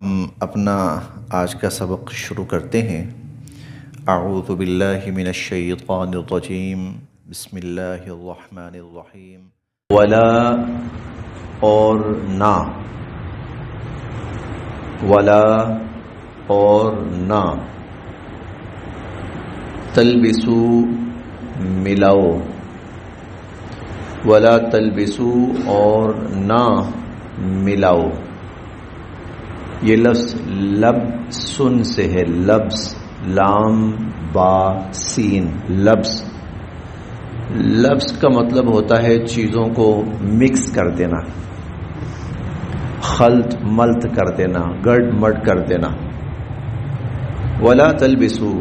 ہم اپنا آج کا سبق شروع کرتے ہیں۔ اعوذ باللہ من الشیطان الرجیم، بسم اللہ الرحمن الرحیم۔ ولا اور نہ، ولا اور نہ، تلبسو ملاؤ، ولا تلبسو اور نہ ملاؤ۔ یہ لفظ لبسن سے ہے، لبس، لام با سین، لبس۔ لبس کا مطلب ہوتا ہے چیزوں کو مکس کر دینا، خلط ملط کر دینا، گڑ مڈ کر دینا۔ ولا تلبسو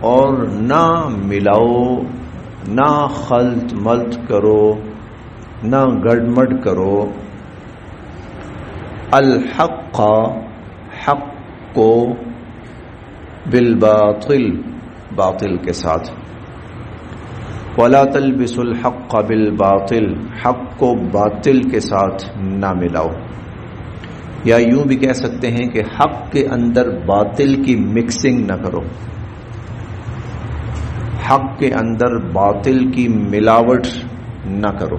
اور نہ ملاؤ، نہ خلط ملط کرو، نہ گڑ مڈ کرو، الحق حق کو، بالباطل باطل کے ساتھ۔ ولا تلبسوا الحق بالباطل، حق کو باطل کے ساتھ نہ ملاؤ۔ یا یوں بھی کہہ سکتے ہیں کہ حق کے اندر باطل کی مکسنگ نہ کرو، حق کے اندر باطل کی ملاوٹ نہ کرو۔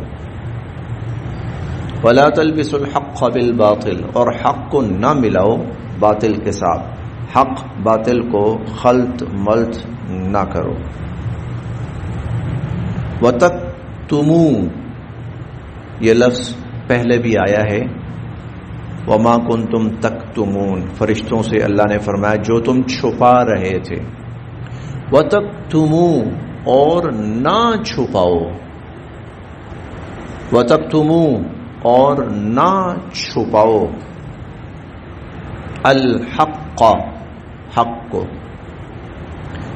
ولا تلبسوا الحق بالباطل، اور حق کو نہ ملاؤ باطل کے ساتھ، حق باطل کو خلط ملط نہ کرو۔ وَتَكْتُمُوا، یہ لفظ پہلے بھی آیا ہے، وَمَا كُنْتُمْ تَكْتُمُونَ، فرشتوں سے اللہ نے فرمایا جو تم چھپا رہے تھے۔ وَتَكْتُمُوا، اور نہ چھپاؤ، وَتَكْتُمُوا، اور نہ چھپاؤ، الحق حق کو،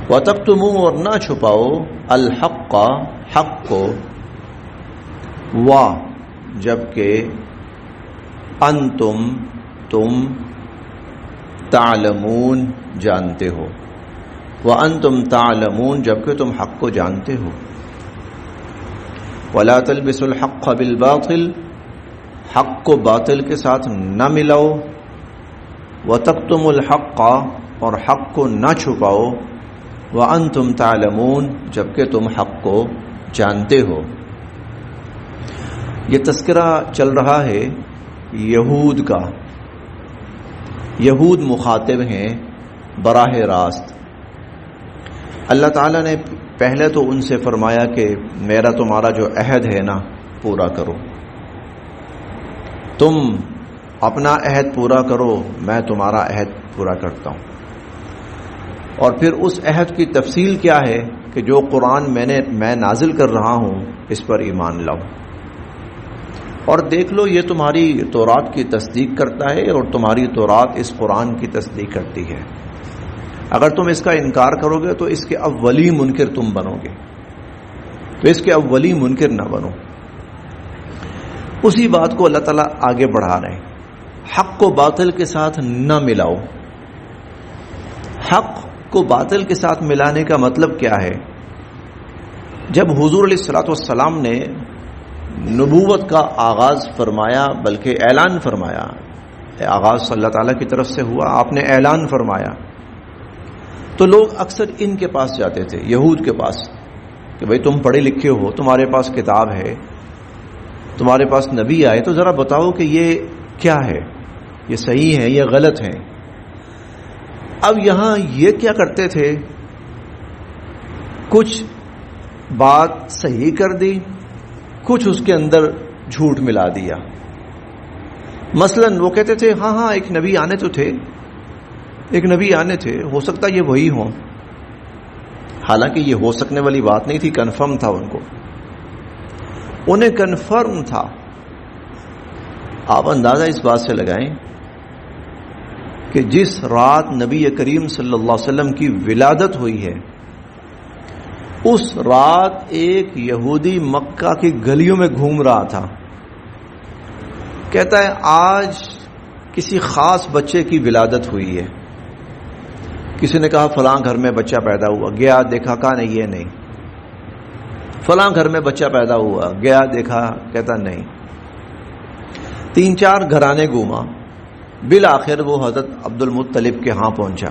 وَتَكْتُمُوا، اور نہ چھپاؤ، الحق حق کو، جبکہ انتم تم، تعلمون جانتے ہو، وَأَنْتُمْ تَعْلَمُونَ جبکہ تم حق کو جانتے ہو۔ وَلَا تَلْبِسُوا الْحَقَّ بِالْبَاطِلِ، حق کو باطل کے ساتھ نہ ملاؤ، وَتَكْتُمُوا الْحَقَّ، اور حق کو نہ چھپاؤ، وَأَنْتُمْ تَعْلَمُونَ جبکہ تم حق کو جانتے ہو۔ یہ تذکرہ چل رہا ہے یہود کا۔ یہود مخاطب ہیں براہ راست۔ اللہ تعالیٰ نے پہلے تو ان سے فرمایا کہ میرا تمہارا جو عہد ہے نا پورا کرو، تم اپنا عہد پورا کرو، میں تمہارا عہد پورا کرتا ہوں۔ اور پھر اس عہد کی تفصیل کیا ہے کہ جو قرآن میں نازل کر رہا ہوں اس پر ایمان لاؤ، اور دیکھ لو یہ تمہاری تورات کی تصدیق کرتا ہے اور تمہاری تورات اس قرآن کی تصدیق کرتی ہے۔ اگر تم اس کا انکار کرو گے تو اس کے اولی منکر تم بنو گے، تو اس کے اولی منکر نہ بنو۔ اسی بات کو اللہ تعالیٰ آگے بڑھا رہے ہیں، حق کو باطل کے ساتھ نہ ملاؤ۔ حق کو باطل کے ساتھ ملانے کا مطلب کیا ہے؟ جب حضور علیہ الصلوۃ والسلام نے نبوت کا آغاز فرمایا، بلکہ اعلان فرمایا، آغاز اللہ تعالیٰ کی طرف سے ہوا، آپ نے اعلان فرمایا، تو لوگ اکثر ان کے پاس جاتے تھے، یہود کے پاس، کہ بھئی تم پڑھے لکھے ہو، تمہارے پاس کتاب ہے، تمہارے پاس نبی آئے، تو ذرا بتاؤ کہ یہ کیا ہے، یہ صحیح ہے یہ غلط ہے۔ اب یہاں یہ کیا کرتے تھے، کچھ بات صحیح کر دی، کچھ اس کے اندر جھوٹ ملا دیا۔ مثلا وہ کہتے تھے ہاں ایک نبی آنے تو تھے، ایک نبی آنے تھے، ہو سکتا یہ وہی ہوں، حالانکہ یہ ہو سکنے والی بات نہیں تھی، کنفرم تھا، ان کو انہیں کنفرم تھا۔ آپ اندازہ اس بات سے لگائیں کہ جس رات نبی کریم صلی اللہ علیہ وسلم کی ولادت ہوئی ہے، اس رات ایک یہودی مکہ کی گلیوں میں گھوم رہا تھا، کہتا ہے آج کسی خاص بچے کی ولادت ہوئی ہے۔ کسی نے کہا فلاں گھر میں بچہ پیدا ہوا، گیا دیکھا، کہا نہیں یہ نہیں۔ فلاں گھر میں بچہ پیدا ہوا، گیا دیکھا، کہتا نہیں۔ 3-4 گھرانے گھوما، بالآخر وہ حضرت عبد المطلب کے ہاں پہنچا.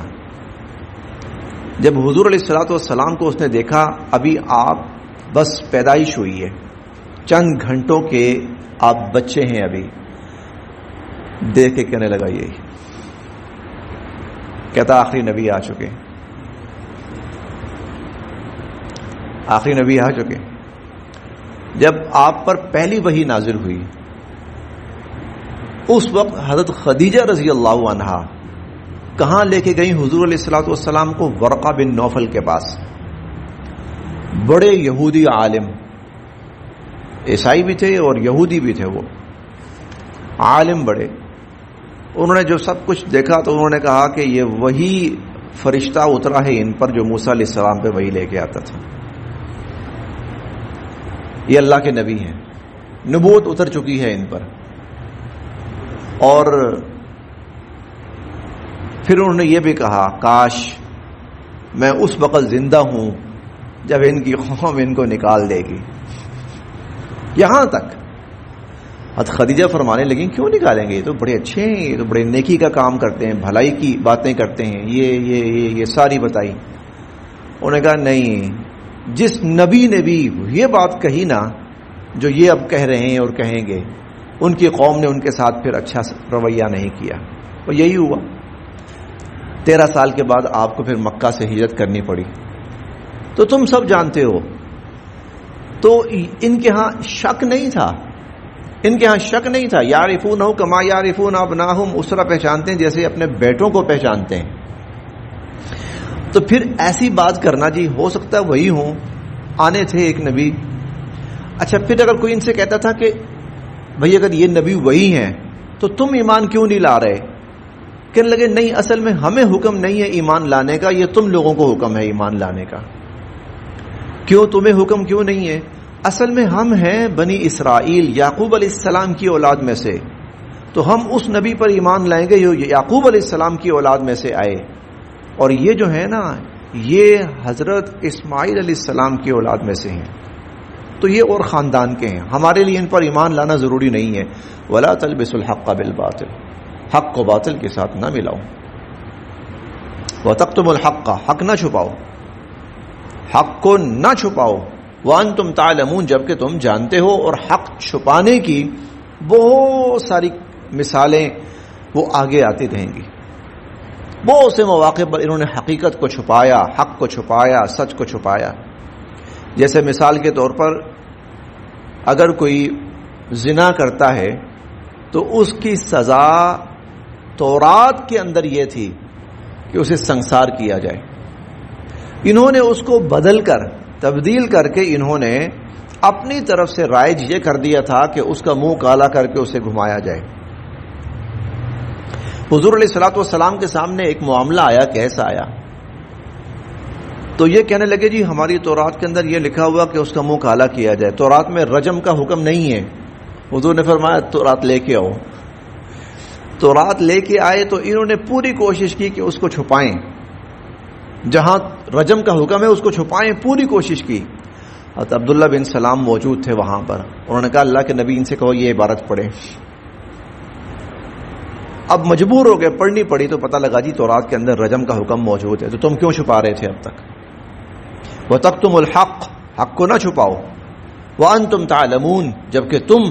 جب حضور علیہ الصلوۃ والسلام کو اس نے دیکھا، ابھی آپ بس پیدائش ہوئی ہے، چند گھنٹوں کے آپ بچے ہیں، ابھی دیکھ کے کہنے لگا یہی، کہتا آخری نبی آ چکے، آخری نبی آ چکے. جب آپ پر پہلی وحی نازل ہوئی اس وقت حضرت خدیجہ رضی اللہ عنہا کہاں لے کے گئی حضور علیہ الصلوۃ والسلام کو؟ ورقہ بن نوفل کے پاس. بڑے یہودی عالم، عیسائی بھی تھے اور یہودی بھی تھے، وہ عالم بڑے. انہوں نے جو سب کچھ دیکھا تو انہوں نے کہا کہ یہ وہی فرشتہ اترا ہے ان پر جو موسیٰ علیہ السلام پہ وہی لے کے آتا تھا، یہ اللہ کے نبی ہیں، نبوت اتر چکی ہے ان پر. اور پھر انہوں نے یہ بھی کہا کاش میں اس وقت زندہ ہوں جب ان کی قوم ان کو نکال دے گی. یہاں تک حضرت خدیجہ فرمانے لگیں کیوں نکالیں گے، یہ تو بڑے اچھے ہیں، یہ تو بڑے نیکی کا کام کرتے ہیں، بھلائی کی باتیں کرتے ہیں، یہ ساری بتائی. انہوں نے کہا نہیں، جس نبی نے بھی یہ بات کہی نا جو یہ اب کہہ رہے ہیں اور کہیں گے، ان کی قوم نے ان کے ساتھ پھر اچھا رویہ نہیں کیا. اور یہی ہوا. 13 سال کے بعد آپ کو پھر مکہ سے ہجرت کرنی پڑی. تو تم سب جانتے ہو. تو ان کے ہاں شک نہیں تھا، ان کے ہاں شک نہیں تھا. یعرفونہ کما یعرفون ابناہم، اس طرح پہچانتے ہیں جیسے اپنے بیٹوں کو پہچانتے ہیں. تو پھر ایسی بات کرنا جی ہو سکتا ہے وہی ہوں، آنے تھے ایک نبی. اچھا پھر اگر کوئی ان سے کہتا تھا کہ بھئی اگر یہ نبی وہی ہیں تو تم ایمان کیوں نہیں لا رہے؟ کہنے لگے نہیں، اصل میں ہمیں حکم نہیں ہے ایمان لانے کا، یہ تم لوگوں کو حکم ہے ایمان لانے کا. کیوں تمہیں حکم کیوں نہیں ہے؟ اصل میں ہم ہیں بنی اسرائیل، یعقوب علیہ السلام کی اولاد میں سے، تو ہم اس نبی پر ایمان لائیں گے جو یعقوب علیہ السلام کی اولاد میں سے آئے. اور یہ جو ہے نا یہ حضرت اسماعیل علیہ السلام کی اولاد میں سے ہیں، تو یہ اور خاندان کے ہیں، ہمارے لیے ان پر ایمان لانا ضروری نہیں ہے. وَلَا تَلْبِسُوا الْحَقَّ بِالْبَاطِلِ، حق کو باطل کے ساتھ نہ ملاؤ. وَتَكْتُمُوا الْحَقَّ، حق نہ چھپاؤ، حق کو نہ چھپاؤ. وَأَنْتُمْ تَعْلَمُونَ، جبکہ تم جانتے ہو. اور حق چھپانے کی بہت ساری مثالیں وہ آگے آتی رہیں گی. بہت سے مواقع پر انہوں نے حقیقت کو چھپایا، حق کو چھپایا، سچ کو چھپایا. جیسے مثال کے طور پر اگر کوئی زنا کرتا ہے تو اس کی سزا تورات کے اندر یہ تھی کہ اسے سنسار کیا جائے. انہوں نے اس کو بدل کر، تبدیل کر کے انہوں نے اپنی طرف سے رائج یہ کر دیا تھا کہ اس کا منہ کالا کر کے اسے گھمایا جائے. حضور علیہ الصلوۃ والسلام کے سامنے ایک معاملہ آیا. کیسا آیا؟ تو یہ کہنے لگے جی ہماری تورات کے اندر یہ لکھا ہوا کہ اس کا منہ کالا کیا جائے، تورات میں رجم کا حکم نہیں ہے. حضور نے فرمایا تورات لے کے آؤ. تورات لے کے آئے تو انہوں نے پوری کوشش کی کہ اس کو چھپائیں، جہاں رجم کا حکم ہے اس کو چھپائیں، پوری کوشش کی. حضرت عبداللہ بن سلام موجود تھے وہاں پر. انہوں نے کہا اللہ کے نبی ان سے کہو یہ عبارت پڑھیں. اب مجبور ہو گئے، پڑھنی پڑی تو پتہ لگا جی تورات کے اندر رجم کا حکم موجود ہے، تو تم کیوں چھپا رہے تھے اب تک؟ وَتَكْتُمُوا الْحَقَّ، حق کو نہ چھپاؤ. وَأَنْتُمْ تَعْلَمُونَ، جبکہ تم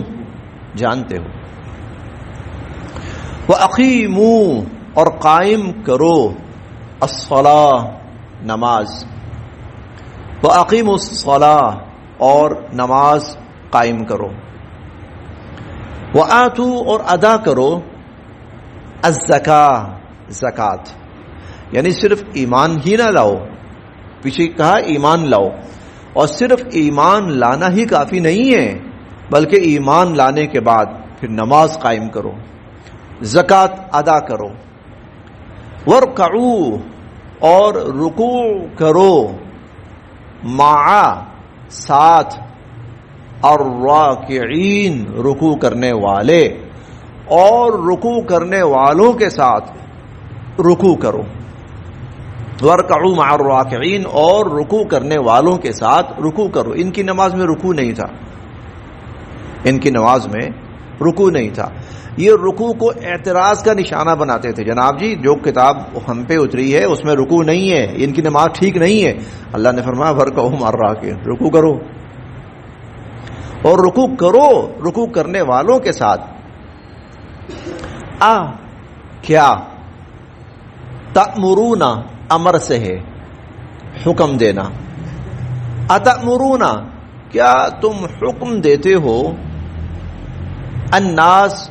جانتے ہو. وَأَقِیمُوا، اور قائم کرو، الصَّلَاةَ، نماز. وَأَقِیمُوا الصَّلَاةَ، اور نماز قائم کرو. وَآتُوا، اور ادا کرو، الزکاة، زکات. یعنی صرف ایمان ہی نہ لاؤ، پیچھے کہا ایمان لاؤ، اور صرف ایمان لانا ہی کافی نہیں ہے بلکہ ایمان لانے کے بعد پھر نماز قائم کرو، زکات ادا کرو. ورکعوا، اور رکوع کرو، مع، ساتھ، الراکعین، رکوع کرنے والے، اور رکوع کرنے والوں کے ساتھ رکوع کرو. وَارْكَعُوا مَعَ الرَّاكِعِينَ، اور رکوع کرنے والوں کے ساتھ رکوع کرو. ان کی نماز میں رکوع نہیں تھا، ان کی نماز میں رکوع نہیں تھا. یہ رکوع کو اعتراض کا نشانہ بناتے تھے. جناب جی جو کتاب ہم پہ اتری ہے اس میں رکوع نہیں ہے, ان کی نماز ٹھیک نہیں ہے. اللہ نے فرمایا ورکعوا مع الراکعین, رکوع کرو, اور رکوع کرو رکوع کرنے والوں کے ساتھ. کیا تأمرون امر سے ہے, حکم دینا. اتأمرون کیا تم حکم دیتے ہو, الناس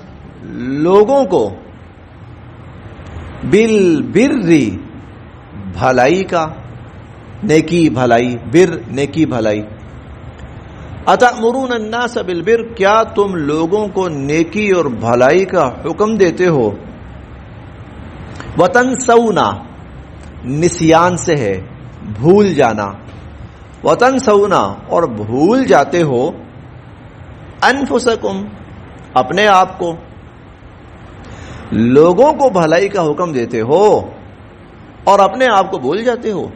لوگوں کو, بالبر بھلائی کا, نیکی بھلائی, بر نیکی بھلائی. اتأمرون الناس بالبر کیا تم لوگوں کو نیکی اور بھلائی کا حکم دیتے ہو. وتنسون نسیان سے ہے, بھول جانا. وتنسون اور بھول جاتے ہو, انفسکم اپنے آپ کو. لوگوں کو بھلائی کا حکم دیتے ہو اور اپنے آپ کو بھول جاتے ہو.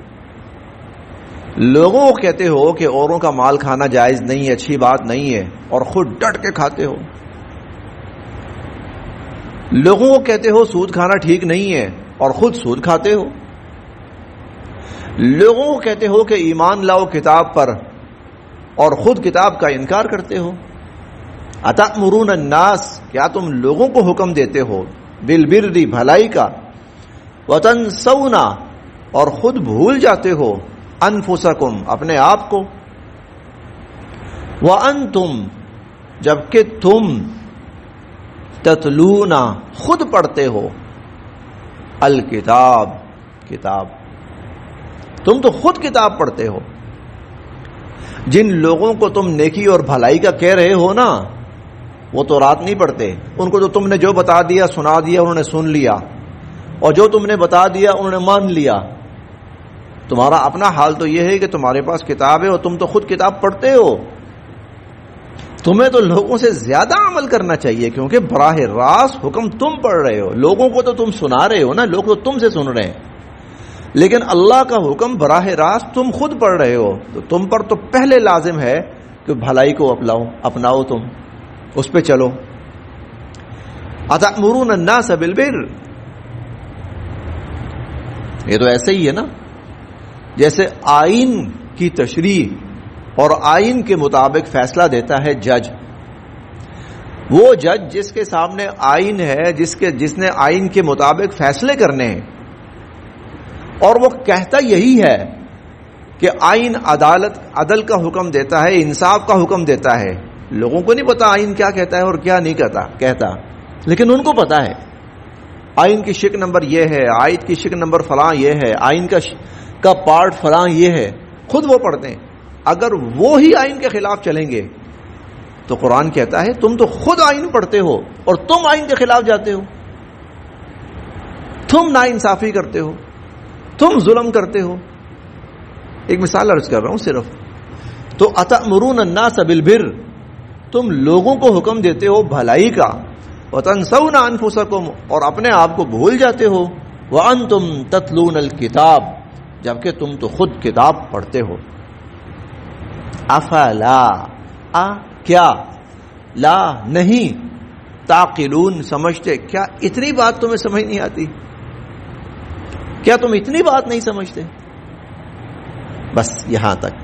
لوگوں کو کہتے ہو کہ اوروں کا مال کھانا جائز نہیں ہے, اچھی بات نہیں ہے, اور خود ڈٹ کے کھاتے ہو. لوگوں کو کہتے ہو سود کھانا ٹھیک نہیں ہے اور خود سود کھاتے ہو. لوگوں کو کہتے ہو کہ ایمان لاؤ کتاب پر اور خود کتاب کا انکار کرتے ہو. اتأمرون الناس کیا تم لوگوں کو حکم دیتے ہو بالبر بھلائی کا, وتنسون اور خود بھول جاتے ہو, انفسکم اپنے آپ کو. وانتم جبکہ تم, تتلون خود پڑھتے ہو, الکتاب کتاب, تم تو خود کتاب پڑھتے ہو. جن لوگوں کو تم نیکی اور بھلائی کا کہہ رہے ہو نا, وہ تو رات نہیں پڑھتے. ان کو تو تم نے جو بتا دیا سنا دیا انہوں نے سن لیا, اور جو تم نے بتا دیا انہوں نے مان لیا. تمہارا اپنا حال تو یہ ہے کہ تمہارے پاس کتاب ہے اور تم تو خود کتاب پڑھتے ہو. تمہیں تو لوگوں سے زیادہ عمل کرنا چاہیے, کیونکہ براہ راست حکم تم پڑھ رہے ہو. لوگوں کو تو تم سنا رہے ہو نا, لوگ تو تم سے سن رہے ہیں, لیکن اللہ کا حکم براہ راست تم خود پڑھ رہے ہو. تو تم پر تو پہلے لازم ہے کہ بھلائی کو اپناؤ, تم اس پہ چلو. اتأمرون الناس بالبر, یہ تو ایسے ہی ہے نا جیسے آئین کی تشریح اور آئین کے مطابق فیصلہ دیتا ہے جج. وہ جج جس کے سامنے آئین ہے, جس نے آئین کے مطابق فیصلے کرنے ہیں, اور وہ کہتا یہی ہے کہ آئین عدل کا حکم دیتا ہے, انصاف کا حکم دیتا ہے. لوگوں کو نہیں پتا آئین کیا کہتا ہے اور کیا نہیں کہتا, لیکن ان کو پتا ہے آئین کی شک نمبر یہ ہے, آیت کی شک نمبر فلاں یہ ہے, آئین کا پارٹ فلاں یہ ہے. خود وہ پڑھتے ہیں. اگر وہ ہی آئین کے خلاف چلیں گے تو قرآن کہتا ہے تم تو خود آئین پڑھتے ہو اور تم آئین کے خلاف جاتے ہو, تم ناانصافی کرتے ہو, تم ظلم کرتے ہو. ایک مثال عرض کر رہا ہوں صرف. تو اتأمرون الناس بالبر, تم لوگوں کو حکم دیتے ہو بھلائی کا, وتنسون انفسکم اور اپنے آپ کو بھول جاتے ہو, وانتم تتلون الکتاب جبکہ تم تو خود کتاب پڑھتے ہو. افلا کیا, لا نہیں, تعقلون سمجھتے, کیا اتنی بات تمہیں سمجھ نہیں آتی, کیا تم اتنی بات نہیں سمجھتے؟ بس یہاں تک.